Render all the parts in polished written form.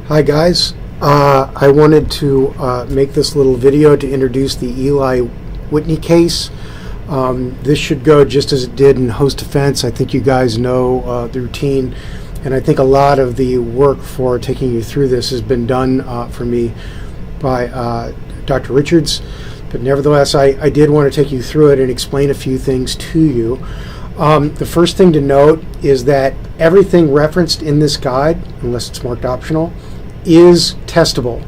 Hi guys, I wanted to make this little video to introduce the Eli Whitney case. This should go just as it did in host defense. I think you guys know the routine, and I think a lot of the work for taking you through this has been done for me by Dr. Richards, but nevertheless I did want to take you through it and explain a few things to you. The first thing to note is that everything referenced in this guide, unless it's marked optional, is testable,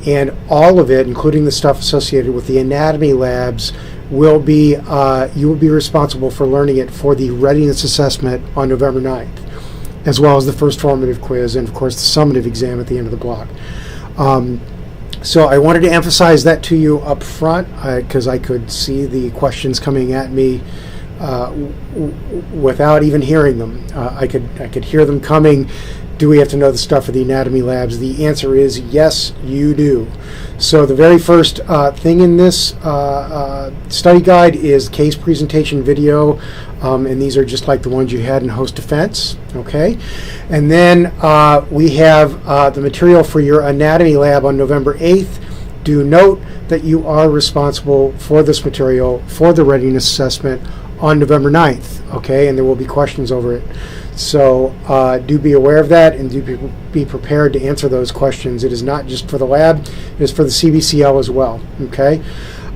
and all of it, including the stuff associated with the anatomy labs, will be you will be responsible for learning it for the readiness assessment on November 9th, as well as the first formative quiz and of course the summative exam at the end of the block. So I wanted to emphasize that to you up front because I could see the questions coming at me without even hearing them. I could hear them coming. Do we have to know the stuff for the anatomy labs? The answer is yes, you do. So the very first thing in this study guide is case presentation video, and these are just like the ones you had in host defense. Okay, and then we have the material for your anatomy lab on November 8th. Do note that you are responsible for this material for the readiness assessment on November 9th, okay, and there will be questions over it. So do be aware of that, and do be prepared to answer those questions. It is not just for the lab, it is for the CBCL as well, okay?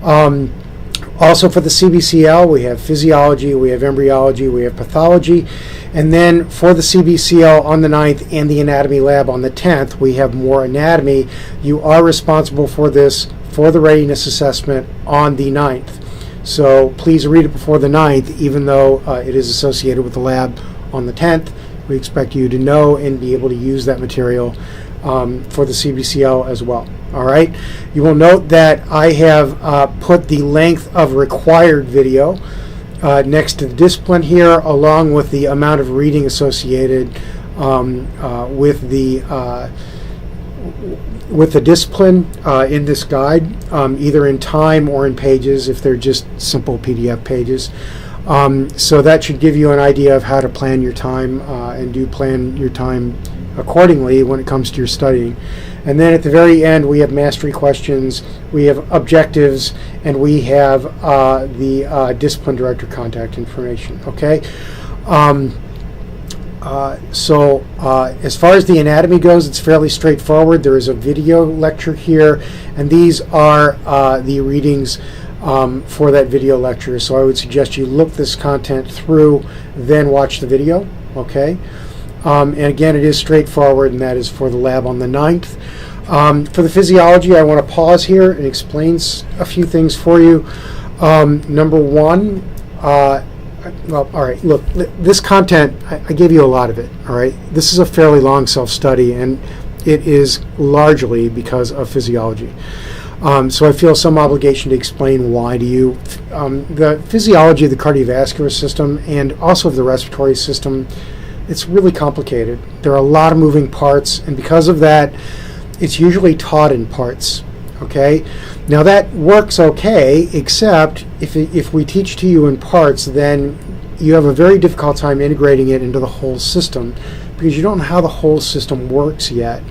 Also for the CBCL, we have physiology, we have embryology, we have pathology, and then for the CBCL on the 9th and the anatomy lab on the 10th, we have more anatomy. You are responsible for this for the readiness assessment on the 9th. So please read it before the 9th, even though it is associated with the lab on the 10th. We expect you to know and be able to use that material for the CBCL as well. All right. You will note that I have put the length of required video next to the discipline here, along with the amount of reading associated with the discipline in this guide, either in time or in pages if they're just simple PDF pages. So that should give you an idea of how to plan your time, and do plan your time accordingly when it comes to your studying. And then at the very end, we have mastery questions, we have objectives, and we have the discipline director contact information. Okay. As far as the anatomy goes, it's fairly straightforward. There is a video lecture here, and these are the readings for that video lecture. So I would suggest you look this content through, then watch the video. Okay. And again, it is straightforward, and that is for the lab on the 9th. For the physiology, I want to pause here and explain a few things for you. Number one, well, all right, look, this content, I gave you a lot of it, all right? This is a fairly long self-study, and it is largely because of physiology. So I feel some obligation to explain why to you. The physiology of the cardiovascular system and also of the respiratory system, it's really complicated. There are a lot of moving parts, and because of that, it's usually taught in parts. Okay, now that works okay, except if we teach to you in parts, then you have a very difficult time integrating it into the whole system because you don't know how the whole system works yet.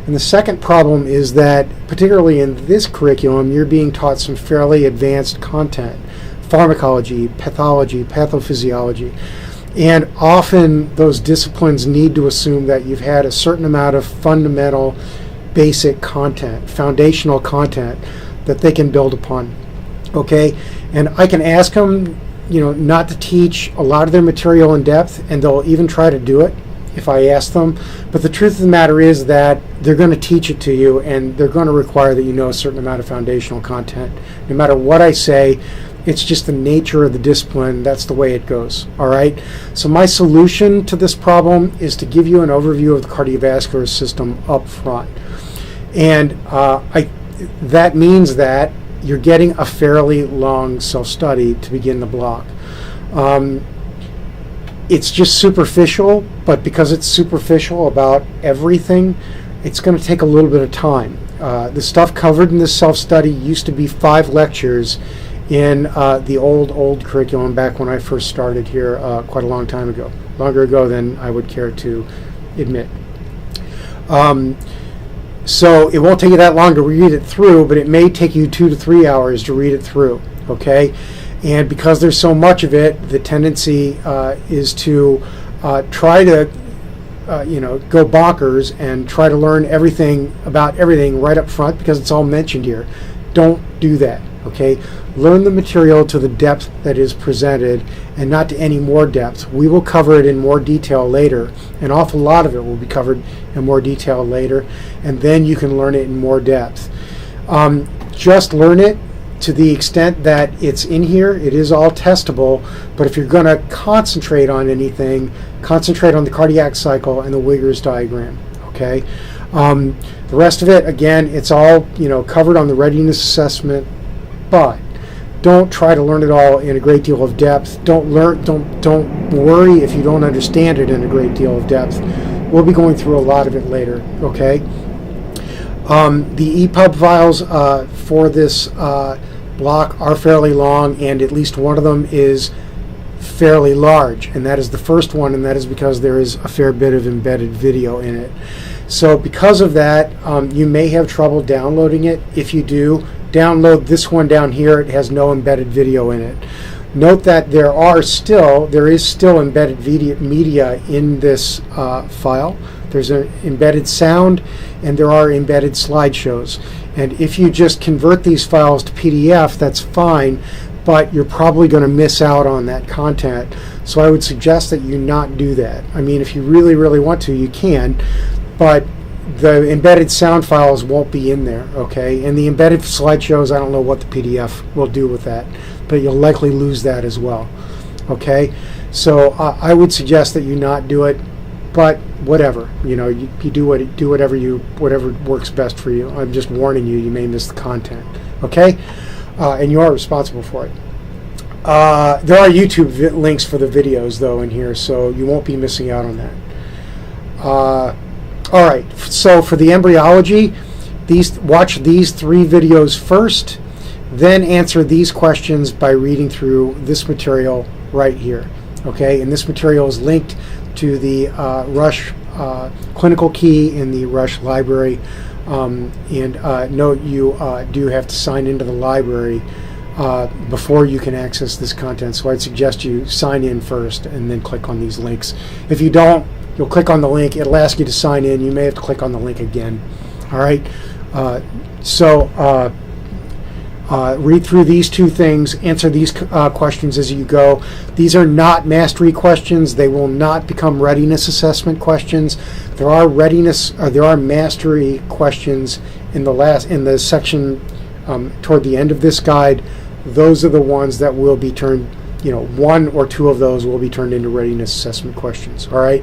And the second problem is that, particularly in this curriculum, you're being taught some fairly advanced content: pharmacology, pathology, pathophysiology. And often those disciplines need to assume that you've had a certain amount of fundamental, basic content, foundational content that they can build upon. Okay, and I can ask them, not to teach a lot of their material in depth, and they'll even try to do it if I ask them. But the truth of the matter is that they're going to teach it to you, and they're going to require that you know a certain amount of foundational content. No matter what I say, it's just the nature of the discipline. That's the way it goes. All right. So my solution to this problem is to give you an overview of the cardiovascular system up front. And that means that you're getting a fairly long self-study to begin the block. It's just superficial, but because it's superficial about everything, it's going to take a little bit of time. The stuff covered in this self-study used to be 5 lectures in the old curriculum back when I first started here quite a long time ago, longer ago than I would care to admit. So it won't take you that long to read it through, but it may take you 2 to 3 hours to read it through, okay? And because there's so much of it, the tendency is to try to go bonkers and try to learn everything about everything right up front because it's all mentioned here. Don't do that, okay? Learn the material to the depth that is presented and not to any more depth. We will cover it in more detail later. An awful lot of it will be covered in more detail later, and then you can learn it in more depth. Just learn it to the extent that it's in here. It is all testable, but if you're going to concentrate on anything, concentrate on the cardiac cycle and the Wiggers diagram, okay? The rest of it, again, it's all covered on the readiness assessment, but don't try to learn it all in a great deal of depth. Don't worry if you don't understand it in a great deal of depth. We'll be going through a lot of it later, okay? The EPUB files for this block are fairly long, and at least one of them is fairly large, and that is the first one, and that is because there is a fair bit of embedded video in it. So because of that, you may have trouble downloading it. If you do, download this one down here. It has no embedded video in it. Note that there is still embedded media in this file. There's an embedded sound, and there are embedded slideshows. And if you just convert these files to PDF, that's fine, but you're probably going to miss out on that content. So I would suggest that you not do that. I mean, if you really, really want to, you can, but the embedded sound files won't be in there, okay? And the embedded slideshows, I don't know what the PDF will do with that, but you'll likely lose that as well, okay? So I would suggest that you not do it, but whatever, you do whatever works best for you. I'm just warning you, you may miss the content, okay? And you are responsible for it. There are YouTube links for the videos though in here, so you won't be missing out on that. All right, so for the embryology, watch these 3 videos first, then answer these questions by reading through this material right here. Okay, and this material is linked to the Rush clinical key in the Rush library. And note you do have to sign into the library before you can access this content. So I'd suggest you sign in first and then click on these links. If you don't, you'll click on the link. It'll ask you to sign in. You may have to click on the link again. All right. Read through these 2 things. Answer these questions as you go. These are not mastery questions. They will not become readiness assessment questions. There are mastery questions in the section toward the end of this guide. Those are the ones that will be turned. 1 or 2 of those will be turned into readiness assessment questions. All right.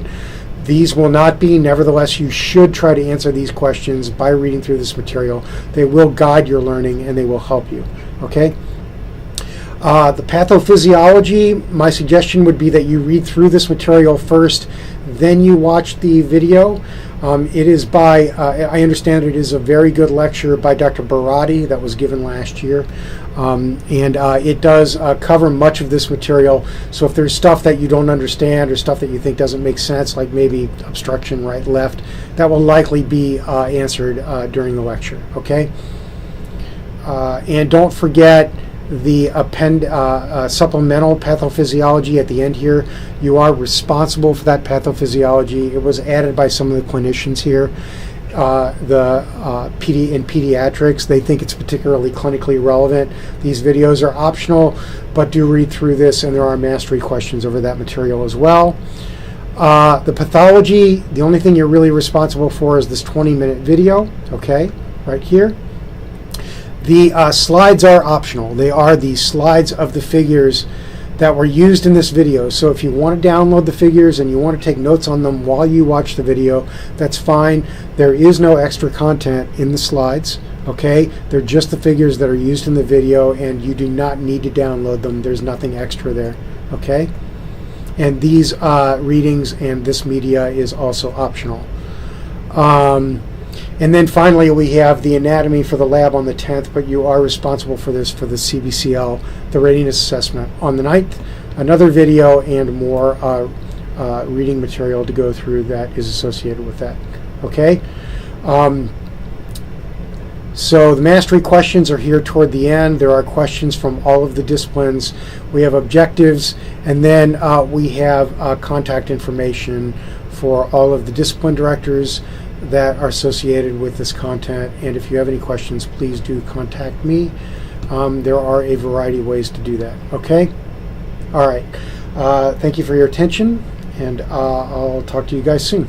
These will not be. Nevertheless, you should try to answer these questions by reading through this material. They will guide your learning and they will help you. Okay? The pathophysiology, my suggestion would be that you read through this material first, then you watch the video. It is by, I understand it is a very good lecture by Dr. Barati that was given last year. It does cover much of this material. So if there's stuff that you don't understand or stuff that you think doesn't make sense, like maybe obstruction right, left, that will likely be answered during the lecture. Okay? And don't forget the supplemental pathophysiology at the end here. You are responsible for that pathophysiology. It was added by some of the clinicians here. In pediatrics, they think it's particularly clinically relevant. These videos are optional, but do read through this, and there are mastery questions over that material as well. The pathology, the only thing you're really responsible for is this 20-minute video, okay, right here. The slides are optional. They are the slides of the figures that were used in this video. So if you want to download the figures and you want to take notes on them while you watch the video, that's fine. There is no extra content in the slides, okay? They're just the figures that are used in the video, and you do not need to download them. There's nothing extra there, okay? And these readings and this media is also optional. And then finally, we have the anatomy for the lab on the 10th, but you are responsible for this for the CBCL, the readiness assessment, on the 9th. Another video and more reading material to go through that is associated with that. Okay. So the mastery questions are here toward the end. There are questions from all of the disciplines. We have objectives, and then we have contact information for all of the discipline directors that are associated with this content. And if you have any questions, please do contact me. There are a variety of ways to do that. Okay? All right. Thank you for your attention, and I'll talk to you guys soon.